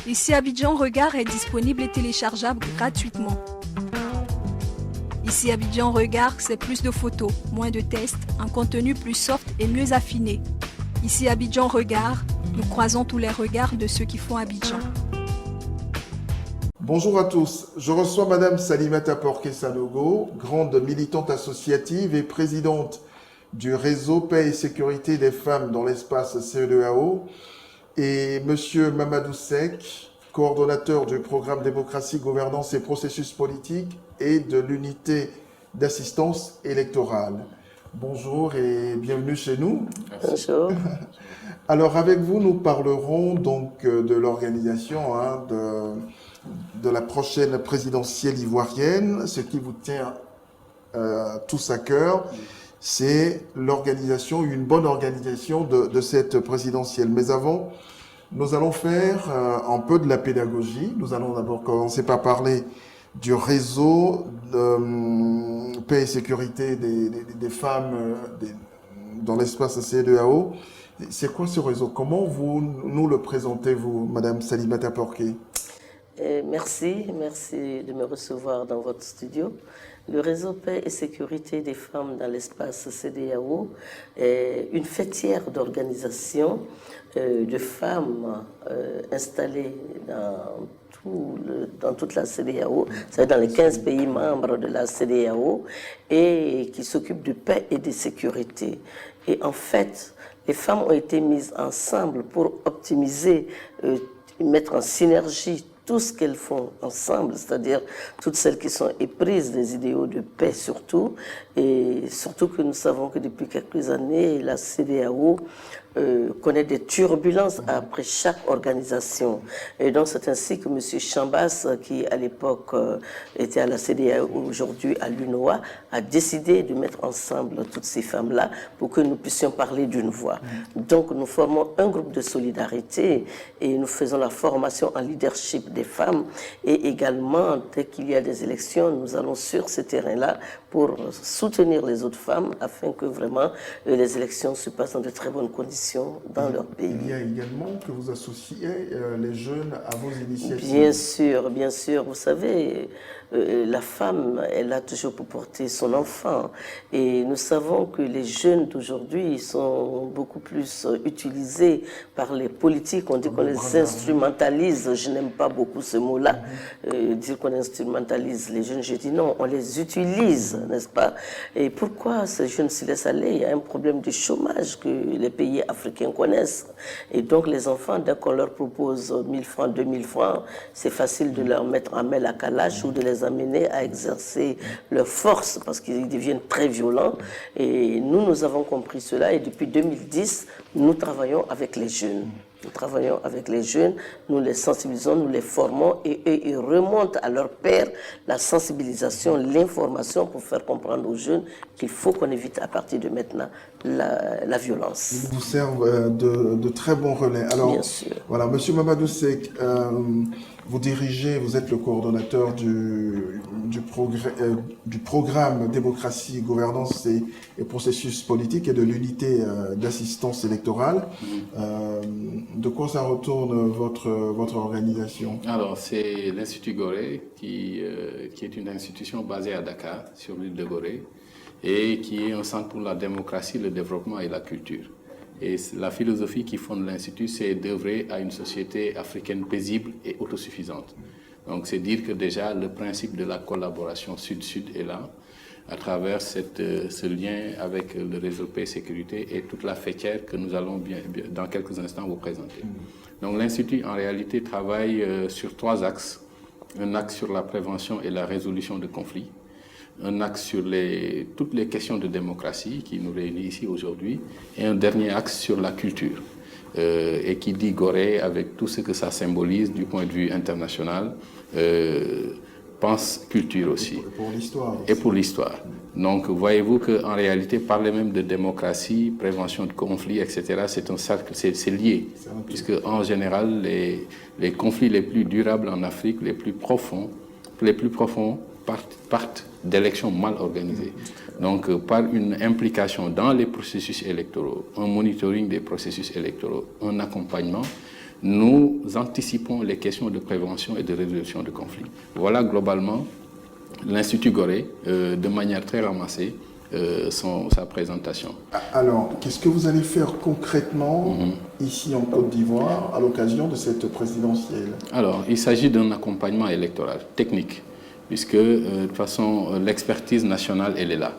Ici Abidjan Regard est disponible et téléchargeable gratuitement. Ici Abidjan Regard, c'est plus de photos, moins de tests, un contenu plus soft et mieux affiné. Ici Abidjan Regard, nous croisons tous les regards de ceux qui font Abidjan. Bonjour à tous, je reçois Madame Salimata Porké-Sanogo, grande militante associative et présidente du réseau Paix et Sécurité des femmes dans l'espace CEDEAO, et Monsieur Mamadou Seck, coordonnateur du programme Démocratie, Gouvernance et Processus Politiques et de l'unité d'assistance électorale. Bonjour et bienvenue chez nous. Bonjour. Alors avec vous, nous parlerons donc de l'organisation de la prochaine présidentielle ivoirienne. Ce qui vous tient tous à cœur, c'est l'organisation, une bonne organisation de cette présidentielle. Mais avant, nous allons faire un peu de la pédagogie. Nous allons d'abord commencer par parler du réseau de paix et sécurité des femmes dans l'espace CEDEAO. C'est quoi ce réseau? Comment vous nous le présentez-vous, Madame Salimata Porké? Merci de me recevoir dans votre studio. Le réseau Paix et Sécurité des femmes dans l'espace CEDEAO est une fêtière d'organisation de femmes installées dans toute la CEDEAO, c'est-à-dire dans les 15 pays membres de la CEDEAO, et qui s'occupent de paix et de sécurité. Et en fait, les femmes ont été mises ensemble pour optimiser, mettre en synergie tout ce qu'elles font ensemble, c'est-à-dire toutes celles qui sont éprises des idéaux de paix surtout, et surtout que nous savons que depuis quelques années, la CEDEAO connaît des turbulences après chaque organisation. Et donc c'est ainsi que M. Chambas, qui à l'époque était à la CEDEAO, aujourd'hui à l'UNOA, a décidé de mettre ensemble toutes ces femmes-là pour que nous puissions parler d'une voix. Donc nous formons un groupe de solidarité et nous faisons la formation en leadership des femmes, et également, dès qu'il y a des élections, nous allons sur ce terrain-là pour soutenir les autres femmes afin que vraiment les élections se passent dans de très bonnes conditions dans leur pays. Il y a également que vous associez les jeunes à vos initiatives. Bien sûr. Vous savez, la femme, elle a toujours pour porter son enfant. Et nous savons que les jeunes d'aujourd'hui sont beaucoup plus utilisés par les politiques. On dit qu'on les instrumentalise. Je n'aime pas beaucoup ce mot-là. Dire qu'on instrumentalise les jeunes, je dis non, on les utilise, n'est-ce pas? Et pourquoi ces jeunes s'y laissent aller? Il y a un problème de chômage que les pays africains connaissent. Et donc les enfants, dès qu'on leur propose 1000 francs, 2000 francs, c'est facile de leur mettre en main à calage ou de les amener à exercer leur force parce qu'ils deviennent très violents. Et nous avons compris cela, et depuis 2010, nous travaillons avec les jeunes. Nous travaillons avec les jeunes, nous les sensibilisons, nous les formons, et ils remontent à leur père la sensibilisation, l'information pour faire comprendre aux jeunes qu'il faut qu'on évite à partir de maintenant la violence. Ils vous servent de très bons relais. Alors, bien sûr. Voilà, Monsieur Mamadou Seck, vous êtes le coordonnateur du programme Démocratie, Gouvernance et Processus Politiques et de l'unité d'assistance électorale. De quoi ça retourne votre organisation? Alors, c'est l'Institut Gorée qui est une institution basée à Dakar, sur l'île de Gorée, et qui est un centre pour la démocratie, le développement et la culture. Et la philosophie qui fonde l'Institut, c'est d'œuvrer à une société africaine paisible et autosuffisante. Donc, c'est dire que déjà, le principe de la collaboration sud-sud est là, à travers ce lien avec le réseau Paix et Sécurité et toute la fêtière que nous allons dans quelques instants vous présenter. Donc, l'Institut, en réalité, travaille sur 3 axes. Un axe sur la prévention et la résolution de conflits, un axe sur toutes les questions de démocratie qui nous réunit ici aujourd'hui, et un dernier axe sur la culture, et qui dit Gorée avec tout ce que ça symbolise du point de vue international, pense culture aussi. Pour l'histoire. Et pour l'histoire. Donc voyez-vous qu'en réalité, parler même de démocratie, prévention de conflits, etc., c'est un cercle, c'est lié. Puisque en général, les conflits les plus durables en Afrique, les plus profonds partent d'élections mal organisées. Donc, par une implication dans les processus électoraux, un monitoring des processus électoraux, un accompagnement, nous anticipons les questions de prévention et de résolution de conflits. Voilà globalement l'Institut Gorée, de manière très ramassée, sa présentation. Alors, qu'est-ce que vous allez faire concrètement ici en Côte d'Ivoire à l'occasion de cette présidentielle? Alors, il s'agit d'un accompagnement électoral technique, puisque de toute façon, l'expertise nationale, elle est là.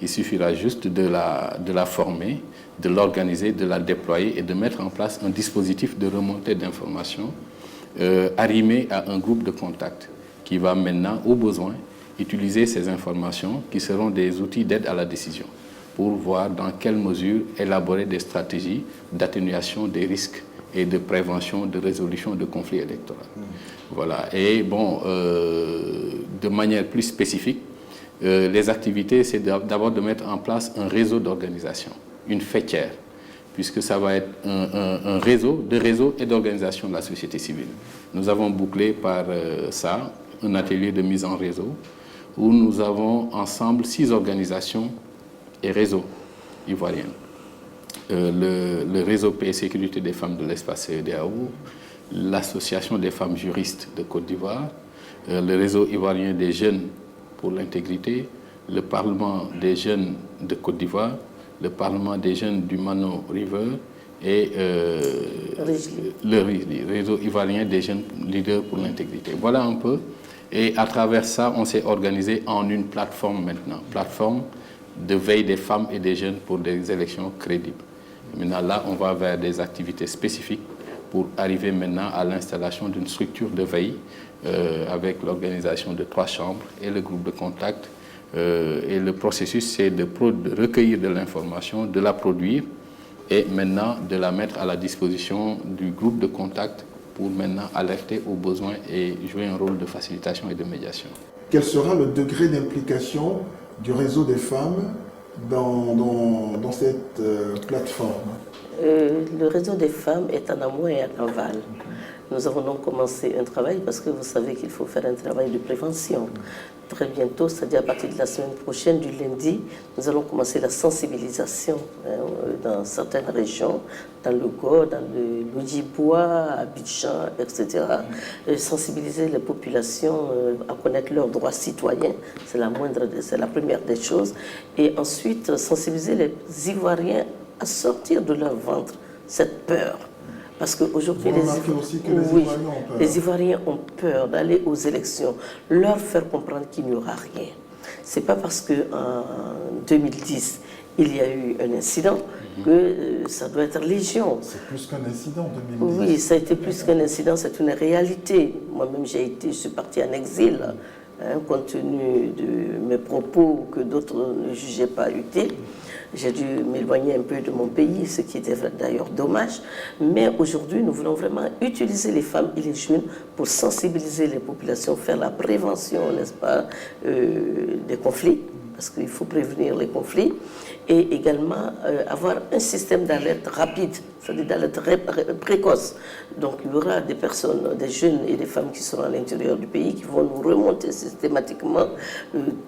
Il suffira juste de la former, de l'organiser, de la déployer et de mettre en place un dispositif de remontée d'informations arrimé à un groupe de contact qui va maintenant, au besoin, utiliser ces informations qui seront des outils d'aide à la décision pour voir dans quelle mesure élaborer des stratégies d'atténuation des risques et de prévention, de résolution de conflits électoraux. Voilà. Et bon, de manière plus spécifique, les activités, c'est d'abord de mettre en place un réseau d'organisation, une fêtière, puisque ça va être un réseau de réseaux et d'organisation de la société civile. Nous avons bouclé par ça un atelier de mise en réseau où nous avons ensemble 6 organisations et réseaux ivoiriens. Le réseau Paix et Sécurité des femmes de l'espace CEDEAO, l'Association des femmes juristes de Côte d'Ivoire, le réseau ivoirien des jeunes pour l'intégrité, le Parlement des jeunes de Côte d'Ivoire, le Parlement des jeunes du Mano River et le réseau ivoirien des jeunes leaders pour l'intégrité. Voilà un peu. Et à travers ça, on s'est organisé en une plateforme maintenant, plateforme de veille des femmes et des jeunes pour des élections crédibles. Maintenant, là, on va vers des activités spécifiques pour arriver maintenant à l'installation d'une structure de veille avec l'organisation de 3 chambres et le groupe de contact. Et le processus, c'est de recueillir de l'information, de la produire et maintenant de la mettre à la disposition du groupe de contact pour maintenant alerter aux besoins et jouer un rôle de facilitation et de médiation. Quel sera le degré d'implication du réseau des femmes dans cette plateforme? Le réseau des femmes est en amont et en aval. Nous avons donc commencé un travail parce que vous savez qu'il faut faire un travail de prévention. Très bientôt, c'est-à-dire à partir de la semaine prochaine, du lundi, nous allons commencer la sensibilisation dans certaines régions, dans le Go, dans le Lodjibois, Abidjan, etc. Sensibiliser les populations à connaître leurs droits citoyens, c'est la première des choses. Et ensuite, sensibiliser les Ivoiriens à sortir de leur ventre cette peur. Parce qu'aujourd'hui, les Ivoiriens ont peur d'aller aux élections, leur faire comprendre qu'il n'y aura rien. Ce n'est pas parce qu'en 2010, il y a eu un incident que ça doit être légion. C'est plus qu'un incident, 2010. Oui, ça a été plus qu'un incident, c'est une réalité. Moi-même, je suis partie en exil, compte tenu de mes propos que d'autres ne jugeaient pas utiles. J'ai dû m'éloigner un peu de mon pays, ce qui était d'ailleurs dommage. Mais aujourd'hui, nous voulons vraiment utiliser les femmes et les jeunes pour sensibiliser les populations, faire la prévention, n'est-ce pas, des conflits, parce qu'il faut prévenir les conflits, et également avoir un système d'alerte rapide, c'est-à-dire d'alerte précoce. Donc il y aura des personnes, des jeunes et des femmes qui seront à l'intérieur du pays qui vont nous remonter systématiquement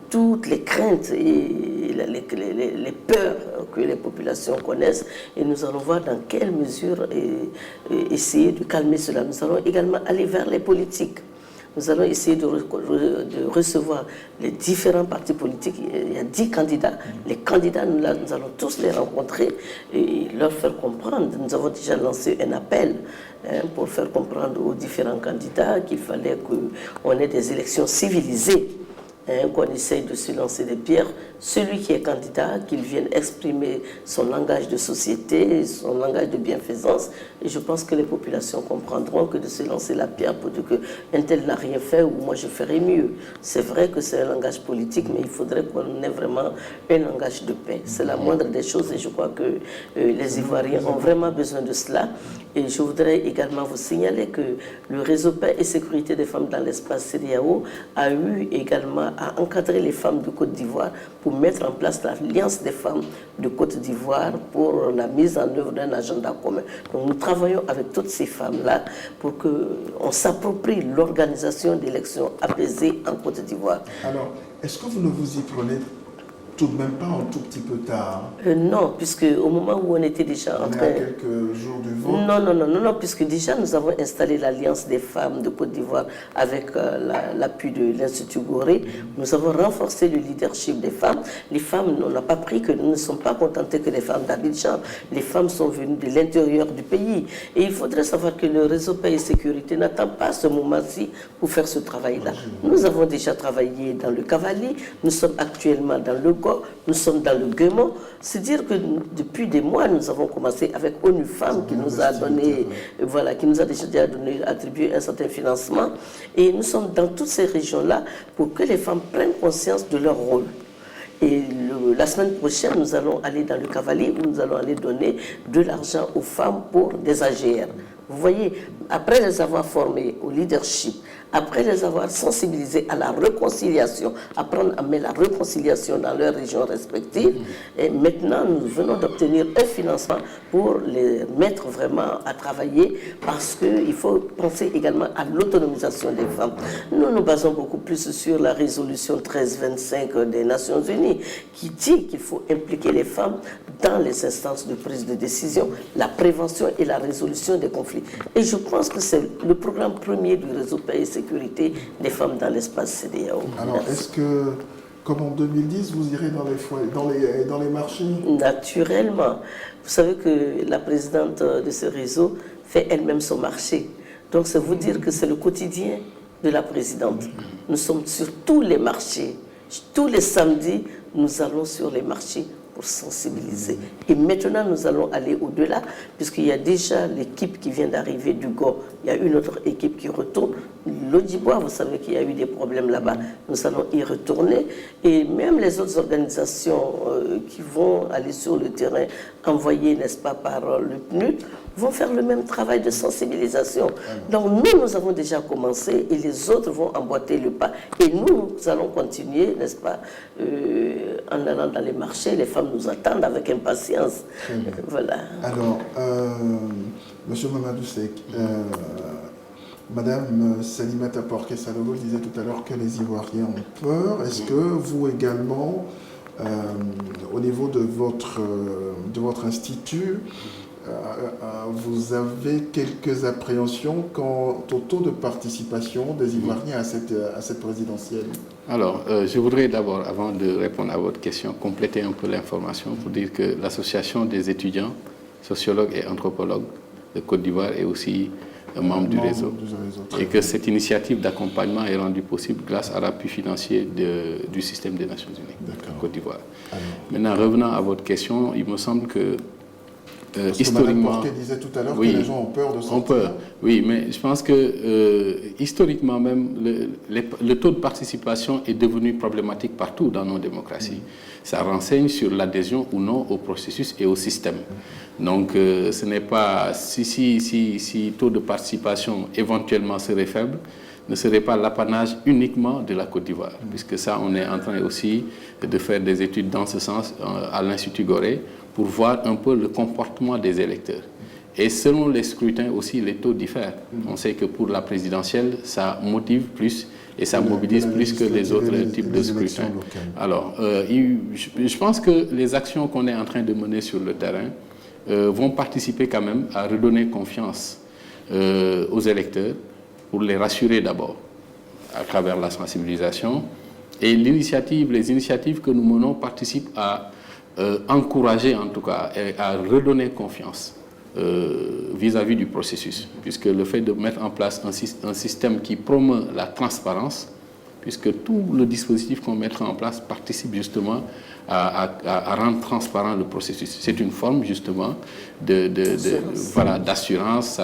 toutes les craintes et les peurs que les populations connaissent, et nous allons voir dans quelle mesure essayer de calmer cela. Nous allons également aller vers les politiques. Nous allons essayer de recevoir les différents partis politiques. Il y a 10 candidats. Les candidats, nous allons tous les rencontrer et leur faire comprendre. Nous avons déjà lancé un appel pour faire comprendre aux différents candidats qu'il fallait qu'on ait des élections civilisées, qu'on essaye de se lancer des pierres. Celui qui est candidat, qu'il vienne exprimer son langage de société, son langage de bienfaisance. Et je pense que les populations comprendront que de se lancer la pierre pour dire qu'un tel n'a rien fait ou moi je ferais mieux. C'est vrai que c'est un langage politique, mais il faudrait qu'on ait vraiment un langage de paix. C'est la moindre des choses et je crois que les Ivoiriens ont vraiment besoin de cela. Et je voudrais également vous signaler que le réseau Paix et Sécurité des femmes dans l'espace CEDEAO a eu également à encadrer les femmes de Côte d'Ivoire pour mettre en place l'Alliance des femmes de Côte d'Ivoire pour la mise en œuvre d'un agenda commun. Donc nous travaillons avec toutes ces femmes-là pour qu'on s'approprie l'organisation d'élections apaisées en Côte d'Ivoire. Alors, est-ce que vous ne vous y prenez tout de même pas un tout petit peu tard. Non, puisque au moment où on était déjà en train... On est à quelques jours du vote. Non, puisque déjà nous avons installé l'Alliance des femmes de Côte d'Ivoire avec l'appui de l'Institut Gorée. Nous avons renforcé le leadership des femmes. Les femmes, on n'a pas pris que nous ne sommes pas contentés que les femmes d'Abidjan. Les femmes sont venues de l'intérieur du pays. Et il faudrait savoir que le réseau Paix et Sécurité n'attend pas ce moment-ci pour faire ce travail-là. Nous avons déjà travaillé dans le Cavali, nous sommes actuellement dans le Go, nous sommes dans le Guémon. C'est dire que depuis des mois, nous avons commencé avec ONU Femmes qui nous a donné, voilà, qui nous a déjà donné, attribué un certain financement. Et nous sommes dans toutes ces régions-là pour que les femmes prennent conscience de leur rôle. Et la semaine prochaine, nous allons aller dans le Cavalier où nous allons aller donner de l'argent aux femmes pour des AGR. Vous voyez, après les avoir formées au leadership, après les avoir sensibilisées à la réconciliation, apprendre à mettre la réconciliation dans leurs régions respectives, et maintenant nous venons d'obtenir un financement pour les mettre vraiment à travailler parce qu'il faut penser également à l'autonomisation des femmes. Nous nous basons beaucoup plus sur la résolution 1325 des Nations Unies qui dit qu'il faut impliquer les femmes dans les instances de prise de décision, la prévention et la résolution des conflits. Et je pense que c'est le programme premier du réseau Paix et Sécurité des femmes dans l'espace CEDEAO. Alors, est-ce que, comme en 2010, vous irez dans les foyers, dans les marchés? Naturellement. Vous savez que la présidente de ce réseau fait elle-même son marché. Donc, c'est vous dire que c'est le quotidien de la présidente. Nous sommes sur tous les marchés. Tous les samedis, nous allons sur les marchés pour sensibiliser. Et maintenant, nous allons aller au-delà, puisqu'il y a déjà l'équipe qui vient d'arriver du Go. Il y a une autre équipe qui retourne. L'Audibois, vous savez qu'il y a eu des problèmes là-bas. Nous allons y retourner. Et même les autres organisations qui vont aller sur le terrain, envoyées, n'est-ce pas, par le PNUD, vont faire le même travail de sensibilisation. Donc nous avons déjà commencé et les autres vont emboîter le pas. Et nous allons continuer, n'est-ce pas, en allant dans les marchés. Les femmes nous attendent avec impatience. Voilà. Alors, Monsieur Mamadou Seck, Madame Salimata Porquet-Salogo disait tout à l'heure que les Ivoiriens ont peur. Est-ce que vous également, au niveau de votre institut, vous avez quelques appréhensions quant au taux de participation des Ivoiriens à cette présidentielle? Alors, je voudrais d'abord, avant de répondre à votre question, compléter un peu l'information pour dire que l'Association des étudiants, sociologues et anthropologues de Côte d'Ivoire est aussi un membre du réseau. Et que cette initiative d'accompagnement est rendue possible grâce à l'appui financier du système des Nations Unies de Côte d'Ivoire. Maintenant, revenant à votre question, il me semble que historiquement, Mme Porquet disait tout à l'heure que les gens ont peur de sortir. Ont peur, oui, mais je pense que historiquement même, le taux de participation est devenu problématique partout dans nos démocraties. Ça renseigne sur l'adhésion ou non au processus et au système. Donc, ce n'est pas si taux de participation éventuellement serait faible, ne serait pas l'apanage uniquement de la Côte d'Ivoire, puisque ça, on est en train aussi de faire des études dans ce sens à l'Institut Gorée pour voir un peu le comportement des électeurs. Et selon les scrutins aussi, les taux diffèrent. On sait que pour la présidentielle, ça motive plus et ça mobilise plus que les autres types de scrutins. Alors, je pense que les actions qu'on est en train de mener sur le terrain vont participer quand même à redonner confiance aux électeurs, pour les rassurer d'abord à travers la sensibilisation. Et les initiatives que nous menons participent à encourager en tout cas et à redonner confiance vis-à-vis du processus, puisque le fait de mettre en place un système qui promeut la transparence, puisque tout le dispositif qu'on mettra en place participe justement à rendre transparent le processus. C'est une forme justement d'assurance,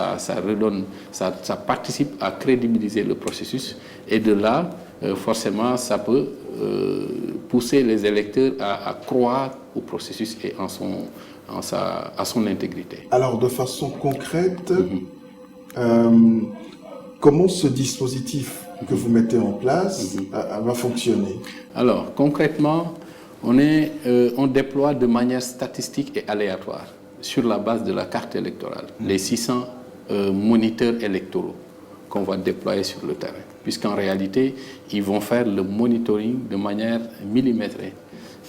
ça participe à crédibiliser le processus, et de là, forcément, ça peut pousser les électeurs à croire au processus et à son intégrité. Alors, de façon concrète, comment ce dispositif que vous mettez en place va fonctionner? Alors, concrètement, on déploie de manière statistique et aléatoire, sur la base de la carte électorale, les 600 moniteurs électoraux qu'on va déployer sur le terrain, puisqu'en réalité, ils vont faire le monitoring de manière millimétrée.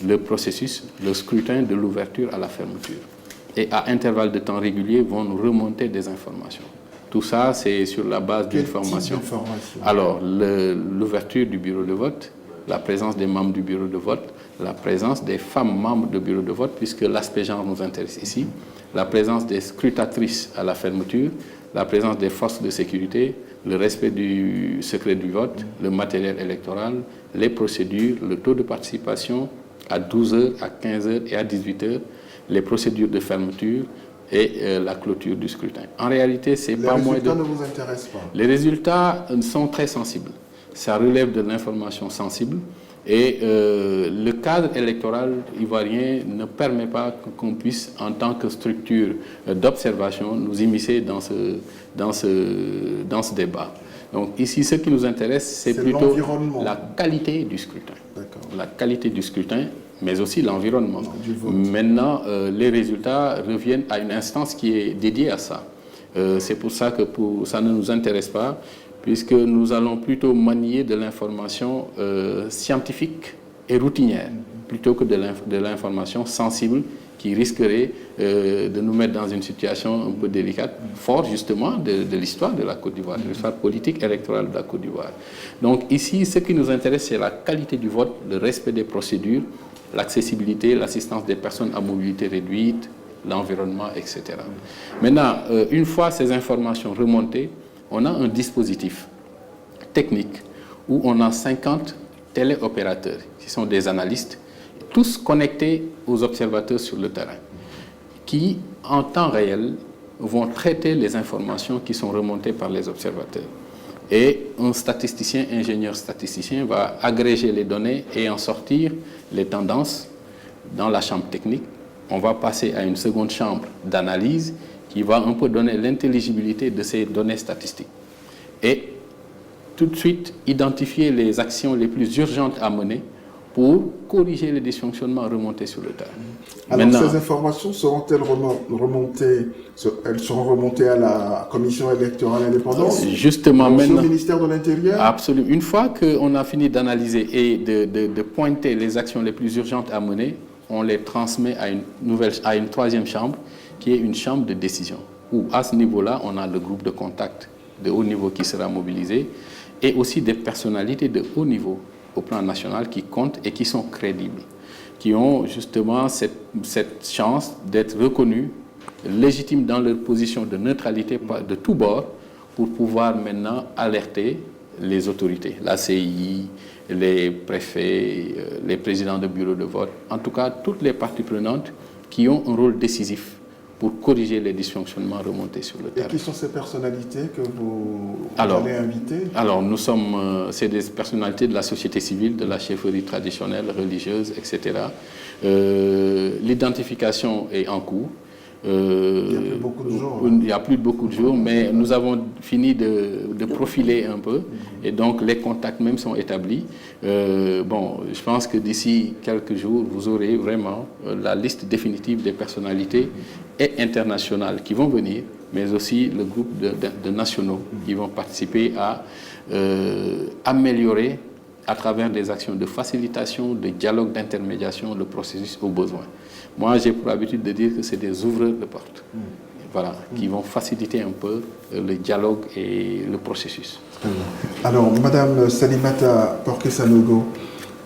le processus, le scrutin de l'ouverture à la fermeture. Et à intervalles de temps réguliers vont nous remonter des informations. Tout ça, c'est sur la base d'une formation. Alors, l'ouverture du bureau de vote, la présence des membres du bureau de vote, la présence des femmes membres du bureau de vote, puisque l'aspect genre nous intéresse ici, la présence des scrutatrices à la fermeture, la présence des forces de sécurité, le respect du secret du vote, le matériel électoral, les procédures, le taux de participation à 12h, à 15h et à 18h, les procédures de fermeture et la clôture du scrutin. En réalité, c'est pas moins de... Les résultats ne vous intéressent pas? Les résultats sont très sensibles. Ça relève de l'information sensible et le cadre électoral ivoirien ne permet pas qu'on puisse, en tant que structure d'observation, nous immiscer dans ce débat. Donc ici, ce qui nous intéresse, c'est plutôt la qualité du scrutin. La qualité du scrutin, mais aussi l'environnement. Maintenant, les résultats reviennent à une instance qui est dédiée à ça. C'est pour ça que ça ne nous intéresse pas, puisque nous allons plutôt manier de l'information scientifique et routinière, plutôt que de l'information sensible qui risquerait de nous mettre dans une situation un peu délicate, fort justement de l'histoire de la Côte d'Ivoire, de l'histoire politique électorale de la Côte d'Ivoire. Donc ici, ce qui nous intéresse, c'est la qualité du vote, le respect des procédures, l'accessibilité, l'assistance des personnes à mobilité réduite, l'environnement, etc. Maintenant, une fois ces informations remontées, on a un dispositif technique où on a 50 téléopérateurs qui sont des analystes, tous connectés aux observateurs sur le terrain, qui, en temps réel, vont traiter les informations qui sont remontées par les observateurs. Et un statisticien, ingénieur statisticien, va agréger les données et en sortir les tendances dans la chambre technique. On va passer à une seconde chambre d'analyse qui va un peu donner l'intelligibilité de ces données statistiques. Et tout de suite, identifier les actions les plus urgentes à mener pour corriger les dysfonctionnements remontés sur le terrain. Alors, maintenant, ces informations seront-elles remontées, elles seront remontées à la Commission électorale indépendante? Justement, maintenant, au ministère de l'Intérieur? Absolument. Une fois qu'on a fini d'analyser et de pointer les actions les plus urgentes à mener, on les transmet à une troisième chambre, qui est une chambre de décision, où à ce niveau-là, on a le groupe de contact de haut niveau qui sera mobilisé, et aussi des personnalités de haut niveau au plan national qui comptent et qui sont crédibles, qui ont justement cette chance d'être reconnus, légitimes dans leur position de neutralité de tous bords, pour pouvoir maintenant alerter les autorités, la CI, les préfets, les présidents de bureaux de vote, en tout cas toutes les parties prenantes qui ont un rôle décisif pour corriger les dysfonctionnements remontés sur le terrain. Et qui sont ces personnalités que vous allez inviter? Alors, c'est des personnalités de la société civile, de la chefferie traditionnelle, religieuse, etc. L'identification est en cours. Il n'y a plus beaucoup de jours. Il n'y a plus beaucoup de jours, mais nous avons fini de profiler un peu, et donc les contacts même sont établis. Je pense que d'ici quelques jours, vous aurez vraiment la liste définitive des personnalités et internationales qui vont venir, mais aussi le groupe de nationaux qui vont participer à améliorer à travers des actions de facilitation, de dialogue, d'intermédiation, le processus au besoin. Moi, j'ai pour habitude de dire que c'est des ouvreurs de porte, voilà, qui vont faciliter un peu le dialogue et le processus. Alors, Madame Salimata Porke-Sanogo,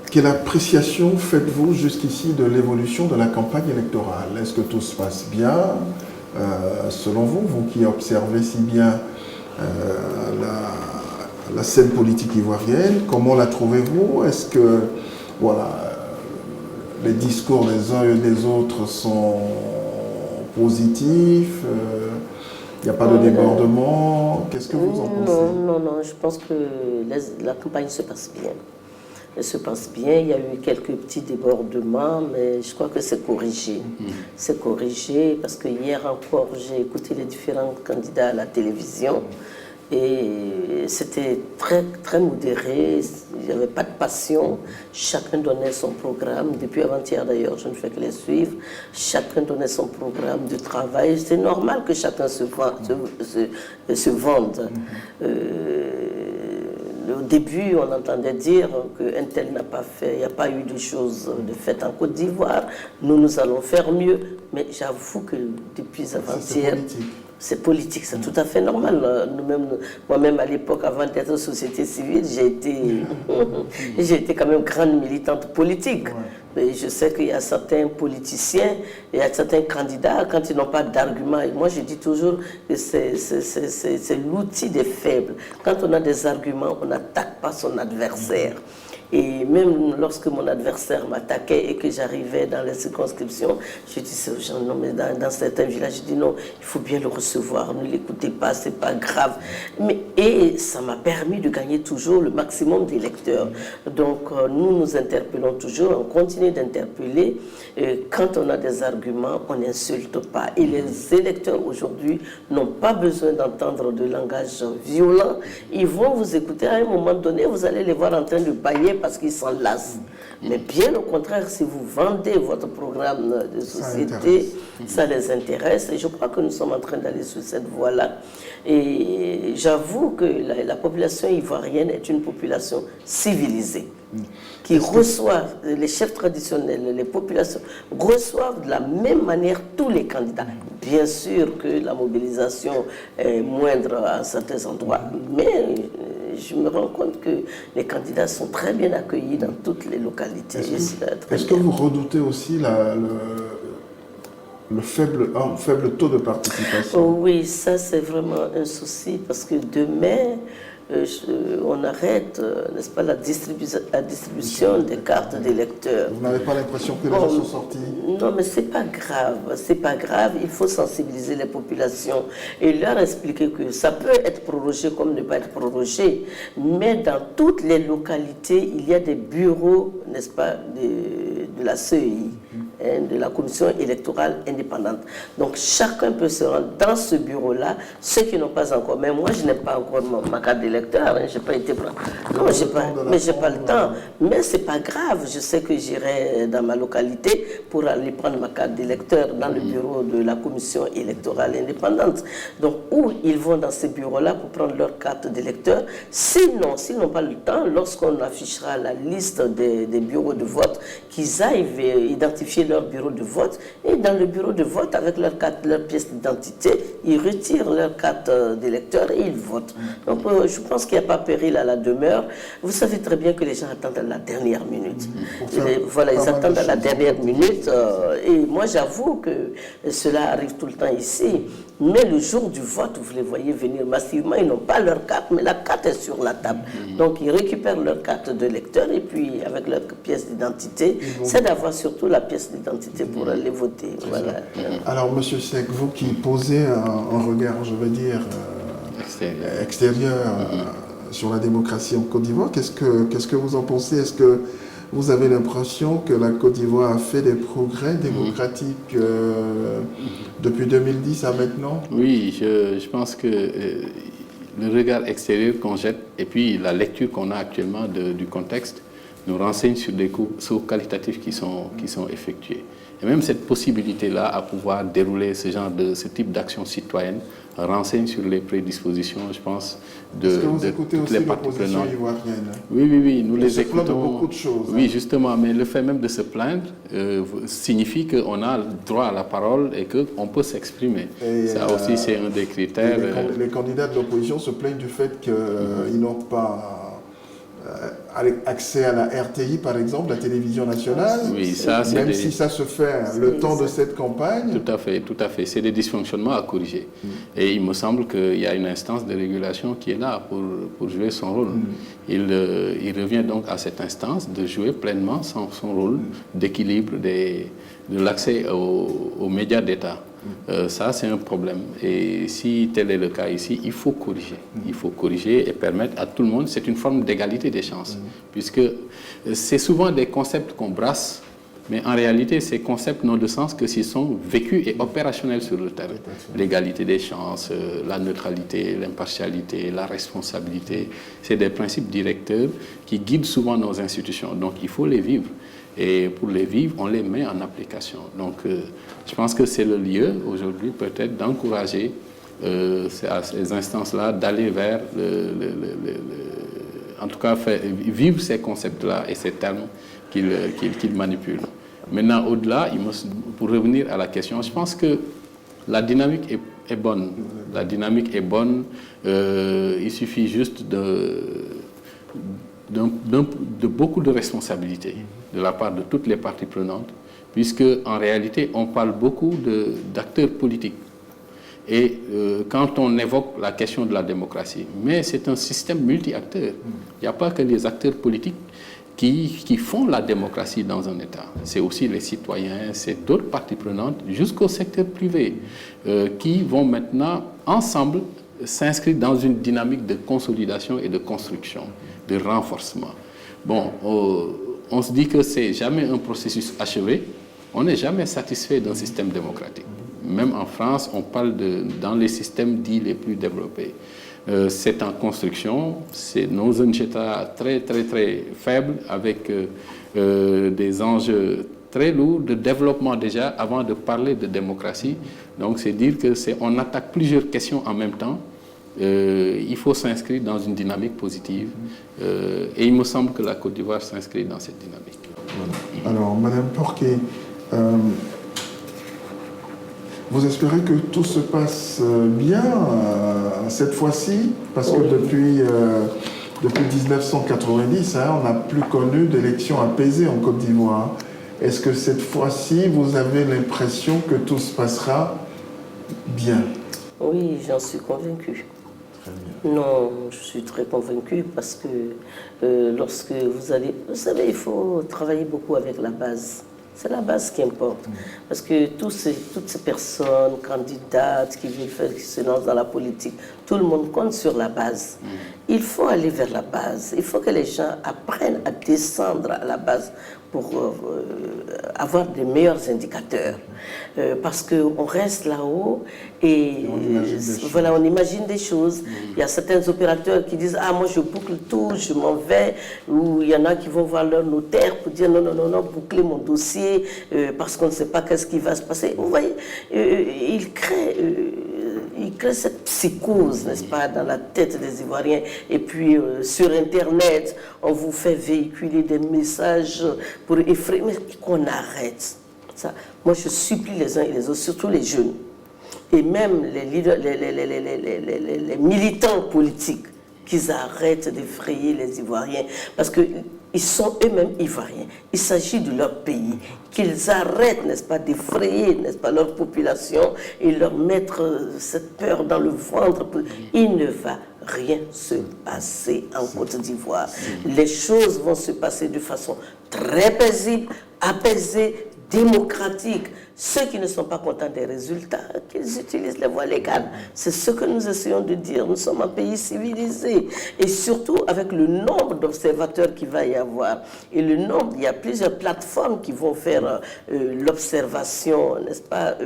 quelle appréciation faites-vous jusqu'ici de l'évolution de la campagne électorale? Est-ce que tout se passe bien, selon vous, vous qui observez si bien la scène politique ivoirienne? Comment la trouvez-vous? Est-ce que, voilà, les discours des uns et des autres sont positifs? Il n'y a pas de débordement? Qu'est-ce que vous en pensez? Non, je pense que la campagne se passe bien. Elle se passe bien, il y a eu quelques petits débordements, mais je crois que c'est corrigé. C'est corrigé parce que hier encore, j'ai écouté les différents candidats à la télévision. Et c'était très, très modéré, il n'y avait pas de passion, chacun donnait son programme, depuis avant-hier d'ailleurs, je ne fais que les suivre, chacun donnait son programme de travail, c'est normal que chacun se vende. Au début, on entendait dire qu'un tel n'a pas fait, il n'y a pas eu de choses de fait en Côte d'Ivoire, nous allons faire mieux. Mais j'avoue que depuis avant-hier, c'est politique, c'est tout à fait normal. Moi-même, à l'époque, avant d'être société civile, j'ai été quand même grande militante politique. Et je sais qu'il y a certains politiciens, il y a certains candidats, quand ils n'ont pas d'arguments, et moi je dis toujours que c'est l'outil des faibles. Quand on a des arguments, on n'attaque pas son adversaire. Et même lorsque mon adversaire m'attaquait et que j'arrivais dans les circonscriptions, je disais aux gens, non, mais dans certains villages, je dis non, il faut bien le recevoir, ne l'écoutez pas, c'est pas grave. Et ça m'a permis de gagner toujours le maximum d'électeurs. Donc nous nous interpellons toujours, on continue d'interpeller. Quand on a des arguments, on n'insulte pas. Et les électeurs aujourd'hui n'ont pas besoin d'entendre de langage violent. Ils vont vous écouter à un moment donné, vous allez les voir en train de bailler parce qu'ils s'en lassent. Mais bien au contraire, si vous vendez votre programme de société, ça les intéresse. Et je crois que nous sommes en train d'aller sur cette voie-là. Et j'avoue que la population ivoirienne est une population civilisée, qui reçoit, les chefs traditionnels, les populations reçoivent de la même manière tous les candidats. Bien sûr que la mobilisation est moindre à certains endroits, mais je me rends compte que les candidats sont très bien accueillis dans toutes les localités. Est-ce que vous redoutez aussi le faible taux de participation? Oui, ça c'est vraiment un souci parce que demain, on arrête, n'est-ce pas, la distribution des cartes d'électeurs. Vous n'avez pas l'impression que les gens sont sortis? Non, mais c'est pas grave, il faut sensibiliser les populations et leur expliquer que ça peut être prorogé comme ne pas être prorogé, mais dans toutes les localités, il y a des bureaux, n'est-ce pas, de la CEI, de la Commission électorale indépendante. Donc chacun peut se rendre dans ce bureau-là, ceux qui n'ont pas encore, mais moi je n'ai pas encore ma carte d'électeur, j'ai pas été prendre. Non, j'ai pas le temps. Mais c'est pas grave, je sais que j'irai dans ma localité pour aller prendre ma carte d'électeur dans le bureau de la Commission électorale indépendante. Donc où ils vont dans ces bureaux-là pour prendre leur carte d'électeur. Sinon, s'ils n'ont pas le temps, lorsqu'on affichera la liste des bureaux de vote, qu'ils aillent identifier leur bureau de vote et dans le bureau de vote avec leur pièce d'identité, ils retirent leur carte d'électeur et ils votent. Donc je pense qu'il n'y a pas péril à la demeure. Vous savez très bien que les gens attendent à la dernière minute. Voilà, ils attendent à la dernière minute et moi j'avoue que cela arrive tout le temps ici. Mais le jour du vote, vous les voyez venir massivement, ils n'ont pas leur carte, mais la carte est sur la table. Donc ils récupèrent leur carte de lecteur et puis avec leur pièce d'identité, c'est d'avoir surtout la pièce d'identité pour aller voter. Voilà. Alors Monsieur Seck, vous qui posez un regard, je veux dire, extérieur sur la démocratie en Côte d'Ivoire, qu'est-ce que vous en pensez? Est-ce que vous avez l'impression que la Côte d'Ivoire a fait des progrès démocratiques depuis 2010 à maintenant? Oui, je pense que le regard extérieur qu'on jette et puis la lecture qu'on a actuellement du contexte nous renseigne sur des sauts qualitatifs qui sont effectués. Et même cette possibilité-là à pouvoir dérouler ce type d'action citoyenne renseigne sur les prédispositions, je pense, de toutes les parties prenantes. Ivoirienne. Oui, nous les écoutons. Se plaint de beaucoup de choses. Oui, justement, mais le fait même de se plaindre signifie qu'on a le droit à la parole et qu'on peut s'exprimer. Ça aussi, c'est un des critères. Les candidats de l'opposition se plaignent du fait qu'ils n'ont pas accès à la RTI, par exemple, la télévision nationale, oui, ça, même si ça se fait le temps de cette campagne. Tout à fait. C'est des dysfonctionnements à corriger. Et il me semble qu'il y a une instance de régulation qui est là pour jouer son rôle. Il revient donc à cette instance de jouer pleinement son rôle d'équilibre de l'accès aux médias d'État. Ça, c'est un problème. Et si tel est le cas ici, il faut corriger. Il faut corriger et permettre à tout le monde, c'est une forme d'égalité des chances. Puisque c'est souvent des concepts qu'on brasse, mais en réalité, ces concepts n'ont de sens que s'ils sont vécus et opérationnels sur le terrain. L'égalité des chances, la neutralité, l'impartialité, la responsabilité, c'est des principes directeurs qui guident souvent nos institutions. Donc, il faut les vivre. Et pour les vivre, on les met en application. Donc, je pense que c'est le lieu, aujourd'hui, peut-être, d'encourager ces instances-là d'aller vers en tout cas, vivre ces concepts-là et ces termes qu'il manipule. Maintenant, au-delà, pour revenir à la question, je pense que la dynamique est bonne. La dynamique est bonne. Il suffit juste de beaucoup de responsabilités de la part de toutes les parties prenantes, puisque en réalité, on parle beaucoup d'acteurs politiques. Et quand on évoque la question de la démocratie, mais c'est un système multi-acteurs. Il n'y a pas que les acteurs politiques qui font la démocratie dans un État. C'est aussi les citoyens, c'est d'autres parties prenantes, jusqu'au secteur privé, qui vont maintenant, ensemble, s'inscrire dans une dynamique de consolidation et de construction, de renforcement. Bon, on se dit que c'est jamais un processus achevé, on n'est jamais satisfait d'un système démocratique. Même en France, on parle dans les systèmes dits les plus développés. C'est en construction, c'est dans un état très, très, très faible, avec des enjeux très lourds de développement déjà, avant de parler de démocratie. Donc, c'est dire qu'on attaque plusieurs questions en même temps. Il faut s'inscrire dans une dynamique positive. Et il me semble que la Côte d'Ivoire s'inscrit dans cette dynamique. Voilà. Alors, Madame Porquet, vous espérez que tout se passe bien cette fois-ci, parce que depuis 1990, on n'a plus connu d'élections apaisées en Côte d'Ivoire. Est-ce que cette fois-ci, vous avez l'impression que tout se passera bien? Oui, j'en suis convaincue. Non, je suis très convaincue parce que lorsque vous allez... Vous savez, il faut travailler beaucoup avec la base. C'est la base qui importe. Parce que toutes ces personnes, candidates, qui se lancent dans la politique, tout le monde compte sur la base. Il faut aller vers la base. Il faut que les gens apprennent à descendre à la base pour avoir des meilleurs indicateurs. Parce qu'on reste là-haut et on imagine des choses. Il y a certains opérateurs qui disent « Ah, moi je boucle tout, je m'en vais », ou il y en a qui vont voir leur notaire pour dire « Non, non, non, non, bouclez mon dossier parce qu'on ne sait pas qu'est-ce qui va se passer ». Vous voyez, il crée cette psychose, n'est-ce pas, dans la tête des Ivoiriens. Et puis, sur Internet, on vous fait véhiculer des messages pour effrayer, mais qu'on arrête. Ça. Moi, je supplie les uns et les autres, surtout les jeunes, et même les leaders, les militants politiques, qu'ils arrêtent d'effrayer les Ivoiriens, parce qu'ils sont eux-mêmes Ivoiriens. Il s'agit de leur pays. Qu'ils arrêtent, n'est-ce pas, d'effrayer, n'est-ce pas, leur population et leur mettre cette peur dans le ventre. Il ne va rien se passer en Côte d'Ivoire. Les choses vont se passer de façon très paisible, apaisée, démocratique. Ceux qui ne sont pas contents des résultats, qu'ils utilisent les voies légales. C'est ce que nous essayons de dire. Nous sommes un pays civilisé. Et surtout avec le nombre d'observateurs qu'il va y avoir. Et le nombre, il y a plusieurs plateformes qui vont faire l'observation, n'est-ce pas,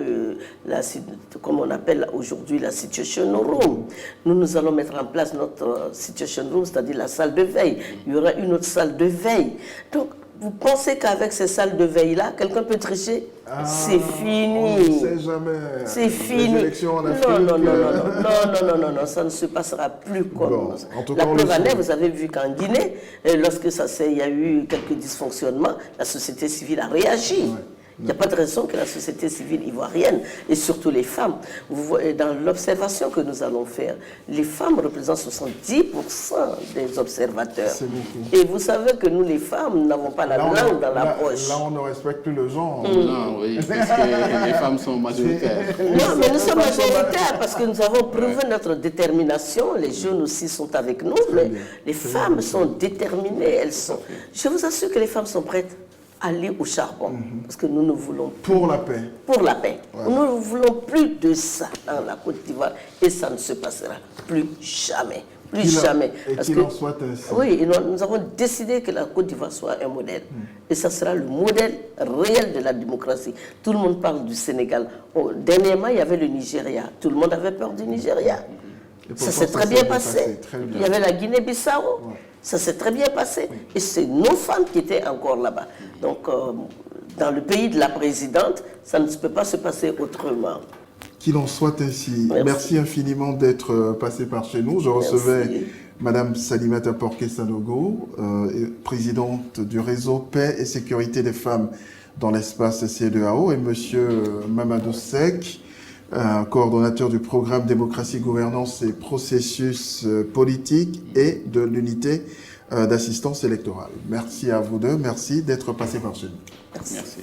comme on appelle aujourd'hui la Situation Room. Nous allons mettre en place notre Situation Room, c'est-à-dire la salle de veille. Il y aura une autre salle de veille. Donc, vous pensez qu'avec ces salles de veille-là, quelqu'un peut tricher? C'est fini. On ne sait jamais. C'est fini. Les élections en Afrique. Non, ça ne se passera plus comme ça. La preuve en est, vous avez vu qu'en Guinée, lorsque il y a eu quelques dysfonctionnements, la société civile a réagi. Ouais. Il n'y a pas de raison que la société civile ivoirienne, et surtout les femmes, vous voyez, dans l'observation que nous allons faire, les femmes représentent 70% des observateurs. Et vous savez que nous, les femmes, n'avons pas la langue dans la poche. Là, on ne respecte plus le genre. Non, oui, parce que les femmes sont majoritaires. Non, mais nous sommes majoritaires parce que nous avons prouvé notre détermination. Les jeunes aussi sont avec nous, mais les femmes sont déterminées. Elles sont... Je vous assure que les femmes sont prêtes. Aller au charbon, parce que nous ne voulons plus... Pour la paix. Pour la paix. Ouais. Nous ne voulons plus de ça dans la Côte d'Ivoire, et ça ne se passera plus jamais. Plus jamais. Et qu'il en soit ainsi. Oui, nous avons décidé que la Côte d'Ivoire soit un modèle. Et ça sera le modèle réel de la démocratie. Tout le monde parle du Sénégal. Dernièrement, il y avait le Nigeria. Tout le monde avait peur du Nigeria. Ça s'est très bien passé. Il y avait la Guinée-Bissau. Ouais. Ça s'est très bien passé. Et c'est nos femmes qui étaient encore là-bas. Donc, dans le pays de la présidente, ça ne peut pas se passer autrement. Qu'il en soit ainsi. Merci infiniment d'être passé par chez nous. Je recevais Madame Salimata Porké-Sanogo, présidente du réseau Paix et Sécurité des femmes dans l'espace CEDEAO, et Monsieur Mamadou Seck, coordonnateur du programme Démocratie, Gouvernance et Processus politique et de l'unité d'assistance électorale. Merci à vous deux, merci d'être passés par chez nous. Merci.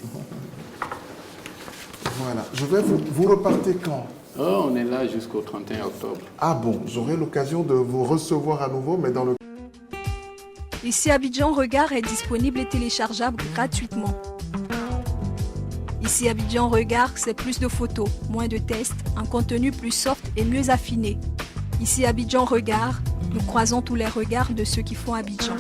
Voilà, je vais vous repartez quand? Oh, on est là jusqu'au 31 octobre. Ah bon, j'aurai l'occasion de vous recevoir à nouveau, mais dans le... Ici Abidjan Regard est disponible et téléchargeable gratuitement. Ici Abidjan Regard, c'est plus de photos, moins de tests, un contenu plus soft et mieux affiné. Ici Abidjan Regard, nous croisons tous les regards de ceux qui font Abidjan.